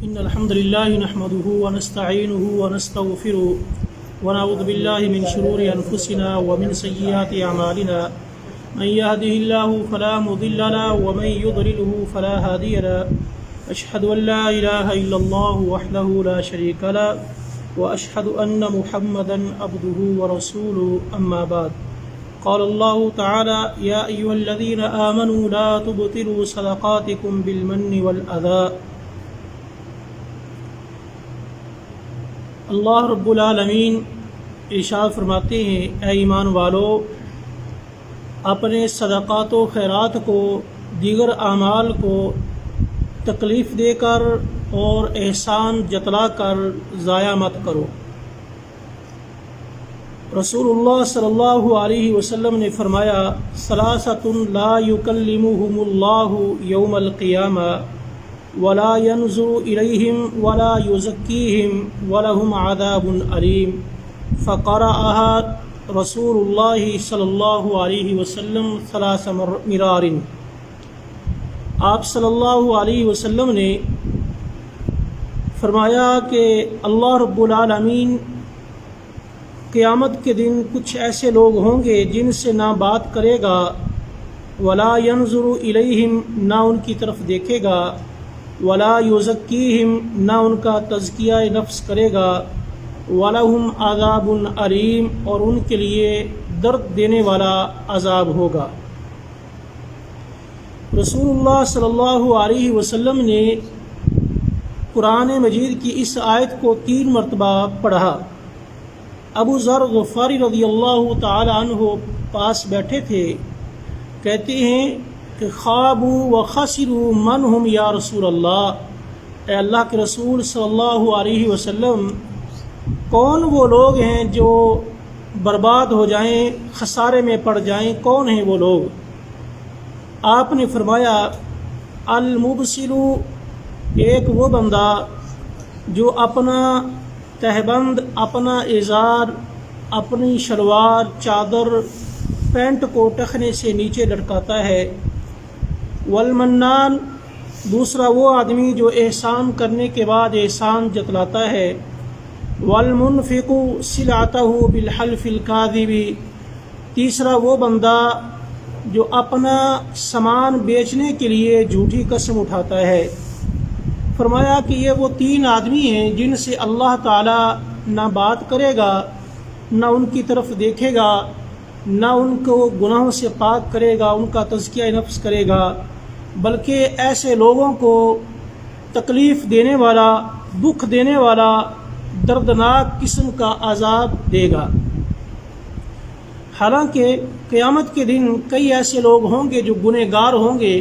إن الحمد لله نحمده ونستعينه ونستغفره ونعوذ بالله من شرور أنفسنا ومن سيئات أعمالنا من يهده الله فلا مضل له ومن يضلله فلا هادي له أشهد أن لا إله إلا الله وحده لا شريك له وأشهد أن محمدا عبده ورسوله أما بعد قال الله تعالى يا أيها الذين آمنوا لا تبطلوا صدقاتكم بالمن والأذى اللہ رب العالمین ارشاد فرماتے ہیں اے ایمان والو، اپنے صدقات و خیرات کو دیگر اعمال کو تکلیف دے کر اور احسان جتلا کر ضائع مت کرو۔ رسول اللہ صلی اللہ علیہ وسلم نے فرمایا ثلاثۃ لا یکلمہم اللہ یوم القیامہ ولا ينظر إليهم ولا يزكيهم ولهم عذاب أليم فقرأها رسول الله صلی اللہ علیہ وسلم ثلاث مرار۔ آپ صلی اللہ علیہ وسلم نے فرمایا کہ اللہ رب العالمین قیامت کے دن کچھ ایسے لوگ ہوں گے جن سے نہ بات کرے گا، ولا ينظر إليهم نہ ان کی طرف دیکھے گا، ولا یزکیہم نہ ان کا تزکیہ نفس کرے گا، وَلَهُمْ عَذَابٌ أَلِيمٌ اور ان کے لیے درد دینے والا عذاب ہوگا۔ رسول اللہ صلی اللہ علیہ وسلم نے قرآن مجید کی اس آیت کو 3 مرتبہ پڑھا۔ ابو ذر غفاری رضی اللہ تعالی عنہ پاس بیٹھے تھے، کہتے ہیں کہ خوابوا و خسروا من ہم یا رسول اللہ، اے اللہ کے رسول صلی اللہ علیہ وسلم، کون وہ لوگ ہیں جو برباد ہو جائیں، خسارے میں پڑ جائیں، کون ہیں وہ لوگ؟ آپ نے فرمایا المبسل، ایک وہ بندہ جو اپنا تہبند، اپنا ازار، اپنی شلوار، چادر، پینٹ کو ٹخنے سے نیچے لٹکاتا ہے۔ والمنان، دوسرا وہ آدمی جو احسان کرنے کے بعد احسان جتلاتا ہے۔ والمنفق سلعتہ بالحلف الکاذب، تیسرا وہ بندہ جو اپنا سامان بیچنے کے لیے جھوٹی قسم اٹھاتا ہے۔ فرمایا کہ یہ وہ 3 آدمی ہیں جن سے اللہ تعالی نہ بات کرے گا، نہ ان کی طرف دیکھے گا، نہ ان کو گناہوں سے پاک کرے گا، ان کا تزکیہ نفس کرے گا، بلکہ ایسے لوگوں کو تکلیف دینے والا، دکھ دینے والا، دردناک قسم کا عذاب دے گا۔ حالانکہ قیامت کے دن کئی ایسے لوگ ہوں گے جو گنہگار ہوں گے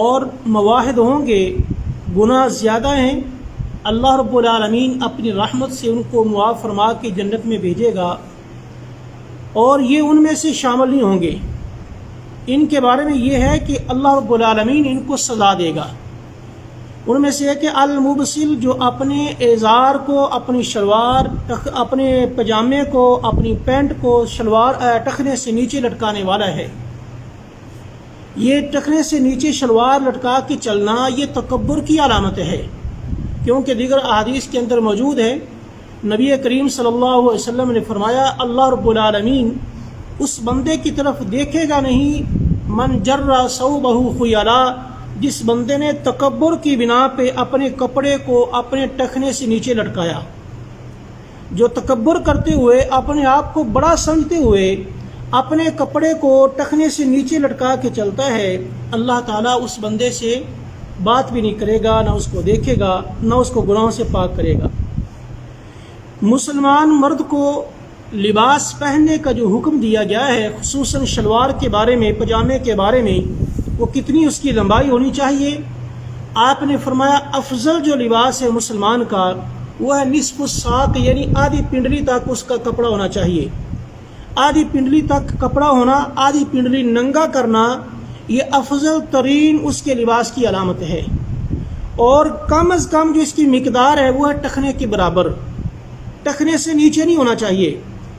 اور مواحد ہوں گے، گناہ زیادہ ہیں، اللہ رب العالمین اپنی رحمت سے ان کو معاف فرما کے جنت میں بھیجے گا، اور یہ ان میں سے شامل نہیں ہوں گے۔ ان کے بارے میں یہ ہے کہ اللہ رب العالمین ان کو سزا دے گا۔ ان میں سے ہے کہ المبسل، جو اپنے ازار کو، اپنی شلوار، اپنے پجامے کو، اپنی پینٹ کو شلوار ٹخنے سے نیچے لٹکانے والا ہے۔ یہ ٹخنے سے نیچے شلوار لٹکا کے چلنا یہ تکبر کی علامت ہے، کیونکہ دیگر احادیث کے اندر موجود ہے، نبی کریم صلی اللہ علیہ وسلم نے فرمایا اللہ رب العالمین اس بندے کی طرف دیکھے گا نہیں، من جر ثوبہ خیلا، جس بندے نے تکبر کی بنا پہ اپنے کپڑے کو اپنے ٹخنے سے نیچے لٹکایا۔ جو تکبر کرتے ہوئے، اپنے آپ کو بڑا سمجھتے ہوئے اپنے کپڑے کو ٹخنے سے نیچے لٹکا کے چلتا ہے، اللہ تعالیٰ اس بندے سے بات بھی نہیں کرے گا، نہ اس کو دیکھے گا، نہ اس کو گناہوں سے پاک کرے گا۔ مسلمان مرد کو لباس پہننے کا جو حکم دیا گیا ہے، خصوصاً شلوار کے بارے میں، پجامے کے بارے میں، وہ کتنی اس کی لمبائی ہونی چاہیے؟ آپ نے فرمایا افضل جو لباس ہے مسلمان کا وہ ہے نصف الساق، یعنی آدھی پنڈلی تک اس کا کپڑا ہونا چاہیے۔ آدھی پنڈلی تک کپڑا ہونا، آدھی پنڈلی ننگا کرنا، یہ افضل ترین اس کے لباس کی علامت ہے۔ اور کم از کم جو اس کی مقدار ہے وہ ہے ٹخنے کے برابر، ٹخنے سے نیچے نہیں ہونا چاہیے۔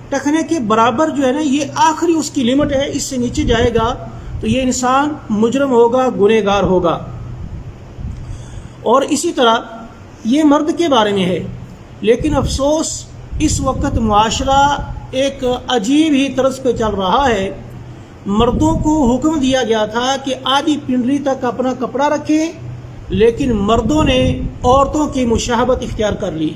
ٹخنے کے برابر جو ہے نا، یہ آخری اس کی لمٹ ہے، اس سے نیچے جائے گا تو یہ انسان مجرم ہوگا، گنہگار ہوگا۔ اور اسی طرح یہ مرد کے بارے میں ہے، لیکن افسوس اس وقت معاشرہ ایک عجیب ہی طرز پہ چل رہا ہے۔ مردوں کو حکم دیا گیا تھا کہ آدھی پنڈلی تک اپنا کپڑا رکھیں، لیکن مردوں نے عورتوں کی مشابہت اختیار کر لی۔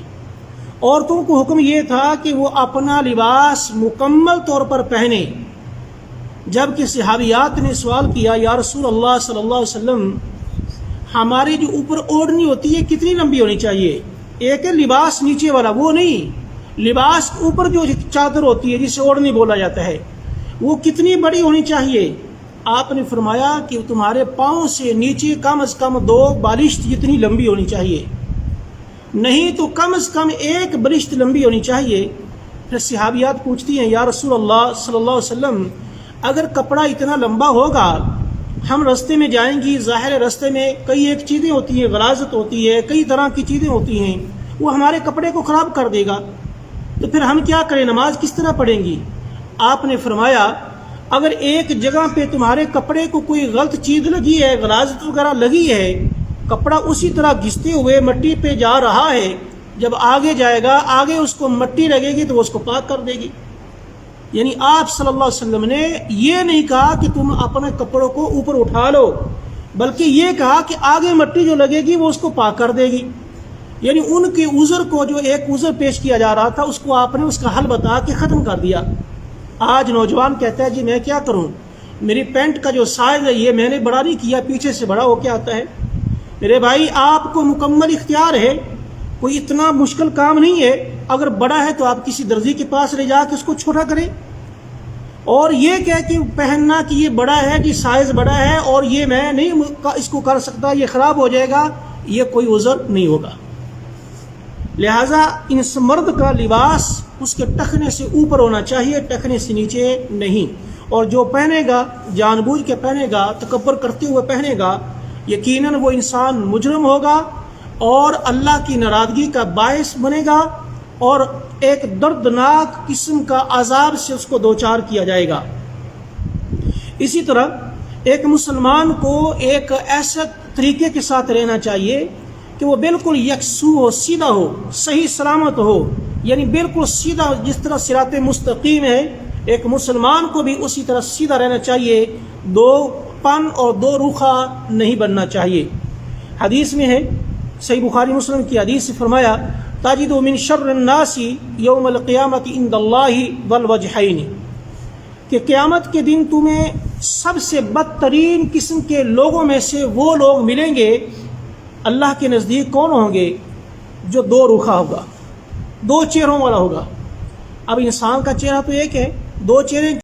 عورتوں کو حکم یہ تھا کہ وہ اپنا لباس مکمل طور پر پہنیں، جبکہ صحابیات نے سوال کیا، یا رسول اللہ صلی اللہ علیہ وسلم، ہماری جو اوپر اوڑھنی ہوتی ہے کتنی لمبی ہونی چاہیے؟ ایک ہے لباس نیچے والا، وہ نہیں، لباس اوپر جو چادر ہوتی ہے جسے اوڑھنی بولا جاتا ہے، وہ کتنی بڑی ہونی چاہیے؟ آپ نے فرمایا کہ تمہارے پاؤں سے نیچے کم از کم 2 بالشت جتنی لمبی ہونی چاہیے، نہیں تو کم از کم 1 بالشت لمبی ہونی چاہیے۔ پھر صحابیات پوچھتی ہیں، یا رسول اللہ صلی اللہ علیہ وسلم، اگر کپڑا اتنا لمبا ہوگا، ہم رستے میں جائیں گی، ظاہر رستے میں کئی ایک چیزیں ہوتی ہیں، غلاظت ہوتی ہے، کئی طرح کی چیزیں ہوتی ہیں، وہ ہمارے کپڑے کو خراب کر دے گا، تو پھر ہم کیا کریں، نماز کس طرح پڑھیں گی؟ آپ نے فرمایا، اگر ایک جگہ پہ تمہارے کپڑے کو کوئی غلط چیز لگی ہے، غلاظت وغیرہ لگی ہے، کپڑا اسی طرح گھستے ہوئے مٹی پہ جا رہا ہے، جب آگے جائے گا، آگے اس کو مٹی لگے گی تو وہ اس کو پاک کر دے گی۔ یعنی آپ صلی اللہ علیہ وسلم نے یہ نہیں کہا کہ تم اپنے کپڑوں کو اوپر اٹھا لو، بلکہ یہ کہا کہ آگے مٹی جو لگے گی وہ اس کو پاک کر دے گی۔ یعنی ان کے عذر کو، جو ایک عذر پیش کیا جا رہا تھا، اس کو آپ نے اس کا حل بتا کے ختم کر دیا۔ آج نوجوان کہتا ہے، جی میں کیا کروں، میری پینٹ کا جو سائز ہے یہ میں نے بڑا نہیں کیا، پیچھے سے بڑا ہو کے آتا ہے۔ میرے بھائی، آپ کو مکمل اختیار ہے، کوئی اتنا مشکل کام نہیں ہے، اگر بڑا ہے تو آپ کسی درزی کے پاس لے جا کے اس کو چھوٹا کریں، اور یہ کہہ کہ پہننا کہ یہ بڑا ہے، جی سائز بڑا ہے اور یہ میں نہیں اس کو کر سکتا، یہ خراب ہو جائے گا، یہ کوئی عذر نہیں ہوگا۔ لہٰذا اس مرد کا لباس اس کے ٹخنے سے اوپر ہونا چاہیے، ٹخنے سے نیچے نہیں، اور جو پہنے گا جان بوجھ کے پہنے گا، تکبر کرتے ہوئے پہنے گا، یقیناً وہ انسان مجرم ہوگا اور اللہ کی ناراضگی کا باعث بنے گا، اور ایک دردناک قسم کا عذاب سے اس کو دوچار کیا جائے گا۔ اسی طرح ایک مسلمان کو ایک ایسے طریقے کے ساتھ رہنا چاہیے کہ وہ بالکل یکسو ہو، سیدھا ہو، صحیح سلامت ہو، یعنی بالکل سیدھا، جس طرح صراط مستقیم ہے، ایک مسلمان کو بھی اسی طرح سیدھا رہنا چاہیے، 2 پن اور 2 روخا نہیں بننا چاہیے۔ حدیث میں ہے، صحیح بخاری مسلم کی حدیث سے فرمایا، تجد من شر الناس یوم القیامت عند اللہ والوجحین، کہ قیامت کے دن تمہیں سب سے بدترین قسم کے لوگوں میں سے وہ لوگ ملیں گے اللہ کے نزدیک۔ کون ہوں گے؟ جو 2 روخا ہوگا، 2 چہروں والا ہوگا۔ اب انسان کا چہرہ تو ایک ہے، 2 چہرے